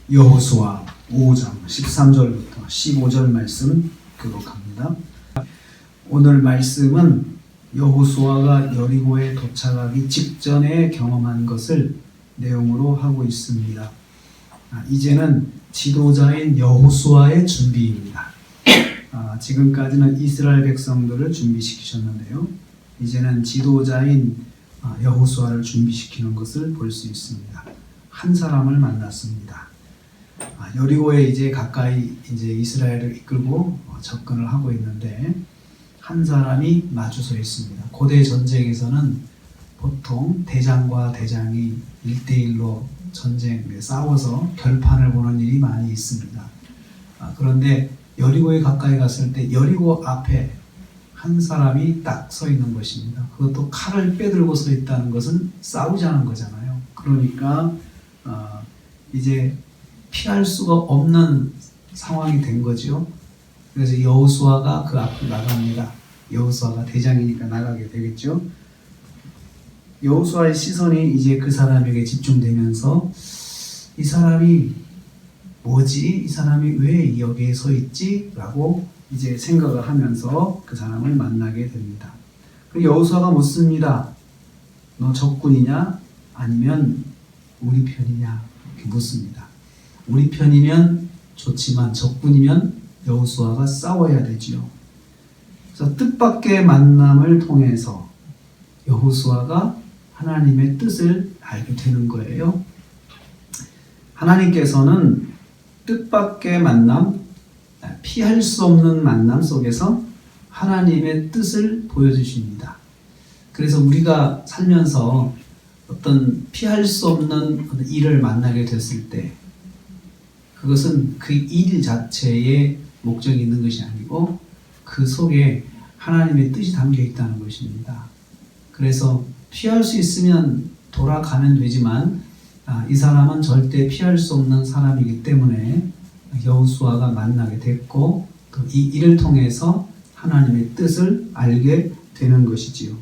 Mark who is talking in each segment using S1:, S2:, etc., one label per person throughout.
S1: 여호수아 5장 13절부터 15절 말씀 교독합니다. 오늘 말씀은 여호수아가 여리고에 도착하기 직전에 경험한 것을 내용으로 하고 있습니다. 이제는 지도자인 여호수아의 준비입니다. 지금까지는 이스라엘 백성들을 준비시키셨는데요. 이제는 지도자인 여호수아를 준비시키는 것을 볼 수 있습니다. 한 사람을 만났습니다. 여리고에 이제 가까이 이제 이스라엘을 이끌고 접근을 하고 있는데 한 사람이 마주 서 있습니다. 고대 전쟁에서는 보통 대장과 대장이 1대1로 전쟁에 싸워서 결판을 보는 일이 많이 있습니다. 그런데 여리고에 가까이 갔을 때 여리고 앞에 한 사람이 딱 서 있는 것입니다. 그것도 칼을 빼들고 서 있다는 것은 싸우자는 거잖아요. 그러니까 이제 피할 수가 없는 상황이 된 거죠. 그래서 여호수아가 그 앞으로 나갑니다. 여호수아가 대장이니까 나가게 되겠죠. 여호수아의 시선이 이제 그 사람에게 집중되면서 이 사람이 뭐지? 이 사람이 왜 여기에 서 있지? 라고 이제 생각을 하면서 그 사람을 만나게 됩니다. 그리고 여호수아가 묻습니다. 너 적군이냐? 아니면 우리 편이냐? 이렇게 묻습니다. 우리 편이면 좋지만 적군이면 여호수아가 싸워야 되지요. 그래서 뜻밖의 만남을 통해서 여호수아가 하나님의 뜻을 알게 되는 거예요. 하나님께서는 뜻밖의 만남, 피할 수 없는 만남 속에서 하나님의 뜻을 보여주십니다. 그래서 우리가 살면서 어떤 피할 수 없는 일을 만나게 됐을 때 그것은 그 일 자체에 목적이 있는 것이 아니고 그 속에 하나님의 뜻이 담겨 있다는 것입니다. 그래서 피할 수 있으면 돌아가면 되지만 이 사람은 절대 피할 수 없는 사람이기 때문에 여호수아가 만나게 됐고 또 이 일을 통해서 하나님의 뜻을 알게 되는 것이지요.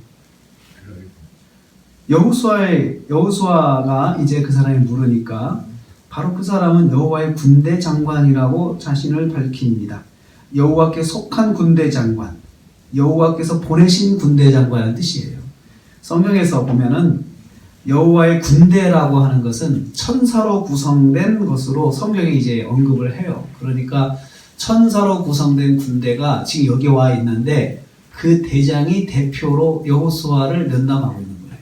S1: 여호수아가 이제 그 사람이 물으니까 바로 그 사람은 여호와의 군대 장관이라고 자신을 밝힙니다. 여호와께 속한 군대 장관, 여호와께서 보내신 군대 장관이라는 뜻이에요. 성경에서 보면은 여호와의 군대라고 하는 것은 천사로 구성된 것으로 성경이 이제 언급을 해요. 그러니까 천사로 구성된 군대가 지금 여기 와 있는데 그 대장이 대표로 여호수아를 면담하고 있는 거예요.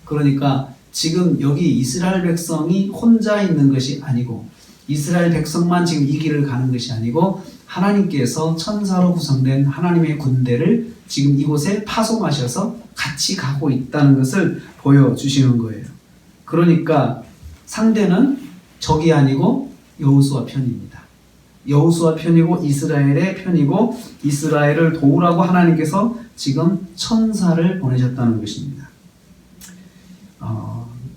S1: 그러니까 지금 여기 이스라엘 백성이 혼자 있는 것이 아니고 이스라엘 백성만 지금 이 길을 가는 것이 아니고 하나님께서 천사로 구성된 하나님의 군대를 지금 이곳에 파송하셔서 같이 가고 있다는 것을 보여주시는 거예요. 그러니까 상대는 적이 아니고 여호수아 편입니다. 여호수아 편이고 이스라엘의 편이고 이스라엘을 도우라고 하나님께서 지금 천사를 보내셨다는 것입니다.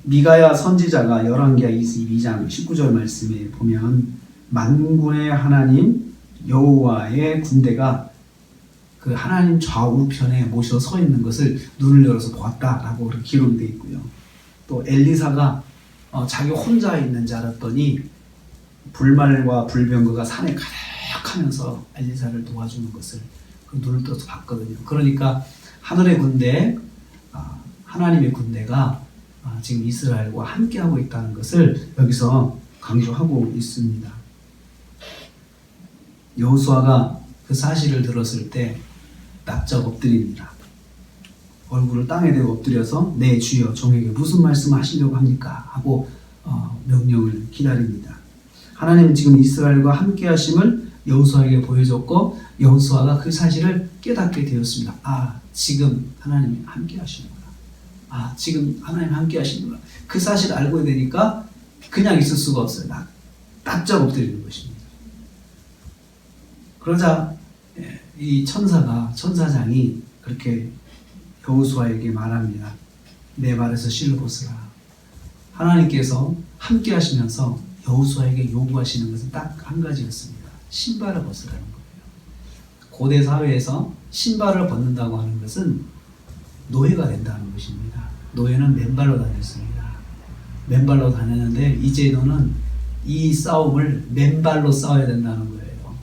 S1: 미가야 선지자가 열왕기하 22장 19절 말씀에 보면 만군의 하나님 여호와의 군대가 그 하나님 좌우편에 모셔 서 있는 것을 눈을 열어서 보았다라고 기록이 되어 있고요. 또 엘리사가 자기 혼자 있는 줄 알았더니 불말과 불병거가 산에 가득하면서 엘리사를 도와주는 것을 그 눈을 떠서 봤거든요. 그러니까 하늘의 군대, 하나님의 군대가 지금 이스라엘과 함께하고 있다는 것을 여기서 강조하고 있습니다. 여호수아가 그 사실을 들었을 때 납작 엎드립니다. 얼굴을 땅에 대고 엎드려서 네 주여 종에게 무슨 말씀 하시려고 합니까? 하고 명령을 기다립니다. 하나님은 지금 이스라엘과 함께 하심을 여호수아에게 보여줬고 여호수아가 그 사실을 깨닫게 되었습니다. 지금 하나님이 함께 하시는구나. 지금 하나님 함께 하시는구나. 그 사실을 알고 되니까 그냥 있을 수가 없어요. 납작 엎드리는 것입니다. 그러자 이 천사장이 그렇게 여호수아에게 말합니다. 내 발에서 실을 벗으라. 하나님께서 함께 하시면서 여호수아에게 요구하시는 것은 딱 한 가지였습니다. 신발을 벗으라는 거예요. 고대 사회에서 신발을 벗는다고 하는 것은 노예가 된다는 것입니다. 노예는 맨발로 다녔습니다. 맨발로 다녔는데 이제 너는 이 싸움을 맨발로 싸워야 된다는 거예요.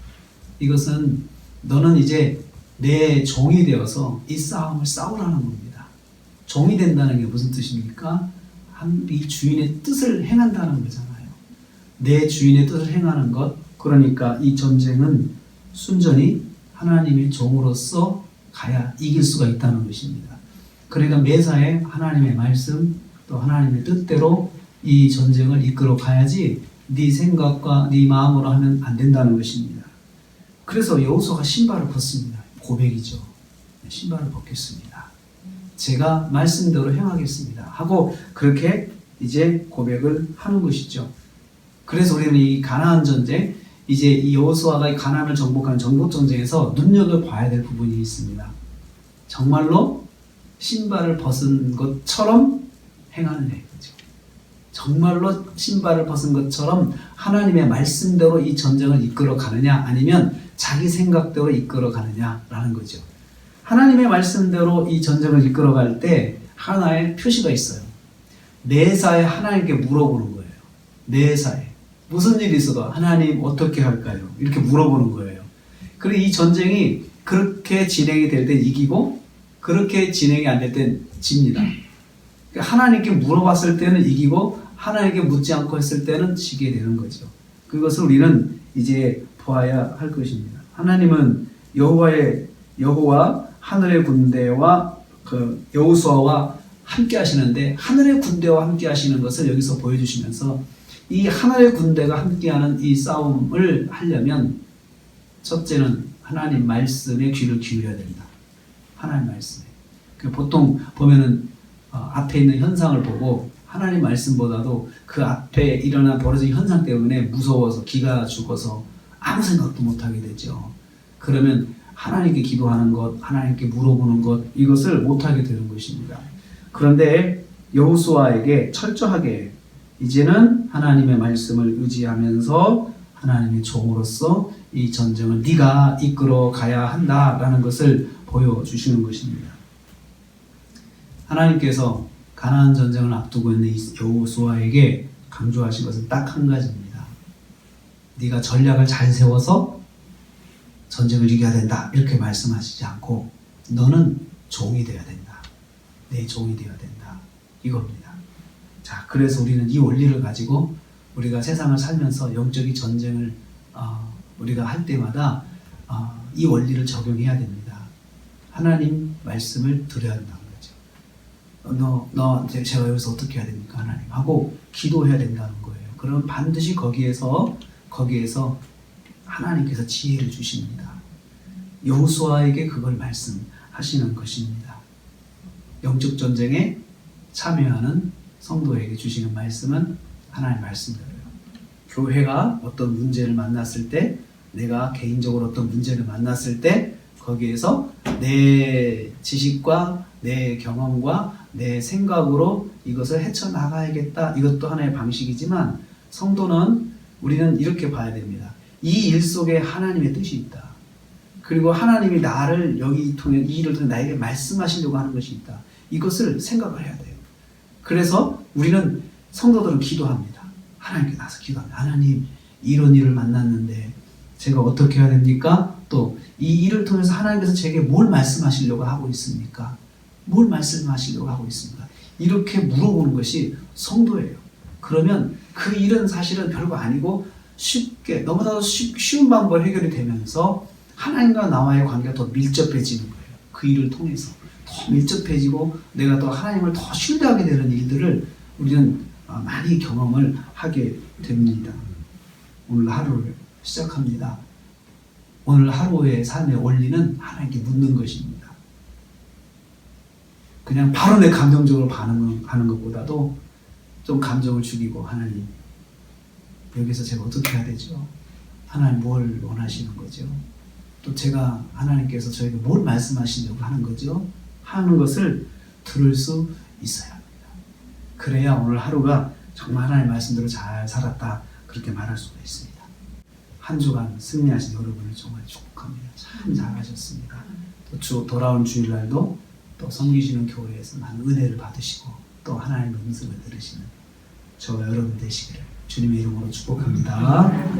S1: 이것은 너는 이제 내 종이 되어서 이 싸움을 싸우라는 겁니다. 종이 된다는 게 무슨 뜻입니까? 이 주인의 뜻을 행한다는 거잖아요. 내 주인의 뜻을 행하는 것, 그러니까 이 전쟁은 순전히 하나님의 종으로서 가야 이길 수가 있다는 것입니다. 그러니까 매사에 하나님의 말씀 또 하나님의 뜻대로 이 전쟁을 이끌어 가야지 네 생각과 네 마음으로 하면 안 된다는 것입니다. 그래서 여호수아가 신발을 벗습니다. 고백이죠. 신발을 벗겠습니다. 제가 말씀대로 행하겠습니다. 하고 그렇게 이제 고백을 하는 것이죠. 그래서 우리는 이 가나안 전쟁, 이제 이 여호수아가 이 가나안을 정복하는 정복 전쟁에서 눈여겨봐야 될 부분이 있습니다. 정말로 신발을 벗은 것처럼 행하느냐 이거죠. 정말로 신발을 벗은 것처럼 하나님의 말씀대로 이 전쟁을 이끌어 가느냐, 아니면 자기 생각대로 이끌어 가느냐라는 거죠. 하나님의 말씀대로 이 전쟁을 이끌어 갈 때 하나의 표시가 있어요. 매사에 하나님께 물어보는 거예요. 매사에 무슨 일이 있어도 하나님 어떻게 할까요? 이렇게 물어보는 거예요. 그리고 이 전쟁이 그렇게 진행이 될 때 이기고 그렇게 진행이 안 될 땐 집니다. 하나님께 물어봤을 때는 이기고 하나님께 묻지 않고 했을 때는 지게 되는 거죠. 그것을 우리는 이제 보아야 할 것입니다. 하나님은 여호와 하늘의 군대와 그 여호수아와 함께 하시는데, 하늘의 군대와 함께 하시는 것을 여기서 보여주시면서 이 하늘의 군대가 함께하는 이 싸움을 하려면 첫째는 하나님 말씀에 귀를 기울여야 된다. 하나님 말씀에. 보통 보면은 앞에 있는 현상을 보고 하나님 말씀보다도 그 앞에 일어난 벌어진 현상 때문에 무서워서 기가 죽어서 아무 생각도 못하게 되죠. 그러면 하나님께 기도하는 것, 하나님께 물어보는 것, 이것을 못하게 되는 것입니다. 그런데 여호수아에게 철저하게 이제는 하나님의 말씀을 의지하면서 하나님의 종으로서 이 전쟁을 네가 이끌어 가야 한다라는 것을 보여주시는 것입니다. 하나님께서 가나안 전쟁을 앞두고 있는 여호수아에게 강조하신 것은 딱 한 가지입니다. 네가 전략을 잘 세워서 전쟁을 이겨야 된다 이렇게 말씀하시지 않고 너는 종이 되어야 된다. 내 종이 되어야 된다. 이겁니다. 자, 그래서 우리는 이 원리를 가지고 우리가 세상을 살면서 영적인 전쟁을 우리가 할 때마다 이 원리를 적용해야 됩니다. 하나님 말씀을 들어야 한다는 거죠. 제가 여기서 어떻게 해야 됩니까? 하나님 하고 기도해야 된다는 거예요. 그럼 반드시 거기에서 하나님께서 지혜를 주십니다. 여호수아에게 그걸 말씀하시는 것입니다. 영적 전쟁에 참여하는 성도에게 주시는 말씀은 하나님의 말씀대로요. 교회가 어떤 문제를 만났을 때, 내가 개인적으로 어떤 문제를 만났을 때 거기에서 내 지식과 내 경험과 내 생각으로 이것을 헤쳐나가야겠다. 이것도 하나의 방식이지만 성도는 우리는 이렇게 봐야 됩니다. 이 일 속에 하나님의 뜻이 있다. 그리고 하나님이 나를 이 일을 통해 나에게 말씀하시려고 하는 것이 있다. 이것을 생각을 해야 돼요. 그래서 우리는 성도들은 기도합니다. 하나님께 나서 기도합니다. 하나님, 이런 일을 만났는데 제가 어떻게 해야 됩니까? 또 이 일을 통해서 하나님께서 제게 뭘 말씀하시려고 하고 있습니까? 뭘 말씀하시려고 하고 있습니까? 이렇게 물어보는 것이 성도예요. 그러면 그 일은 사실은 별거 아니고 쉽게, 너무나도 쉬운 방법으로 해결이 되면서 하나님과 나와의 관계가 더 밀접해지는 거예요. 그 일을 통해서 더 밀접해지고 내가 더 하나님을 더 신뢰하게 되는 일들을 우리는 많이 경험을 하게 됩니다. 오늘 하루를 시작합니다. 오늘 하루의 삶의 원리는 하나님께 묻는 것입니다. 그냥 바로 내 감정적으로 반응하는 것보다도 좀 감정을 죽이고, 하나님, 여기서 제가 어떻게 해야 되죠? 하나님 뭘 원하시는 거죠? 또 제가 하나님께서 저에게 뭘 말씀하시려고 하는 거죠? 하는 것을 들을 수 있어야 합니다. 그래야 오늘 하루가 정말 하나님의 말씀대로 잘 살았다, 그렇게 말할 수가 있습니다. 한 주간 승리하신 여러분을 정말 축복합니다. 참 잘하셨습니다. 또 돌아온 주일날도 또 섬기시는 교회에서 많은 은혜를 받으시고 또 하나님의 음성을 들으시는 저와 여러분 되시기를 주님의 이름으로 축복합니다.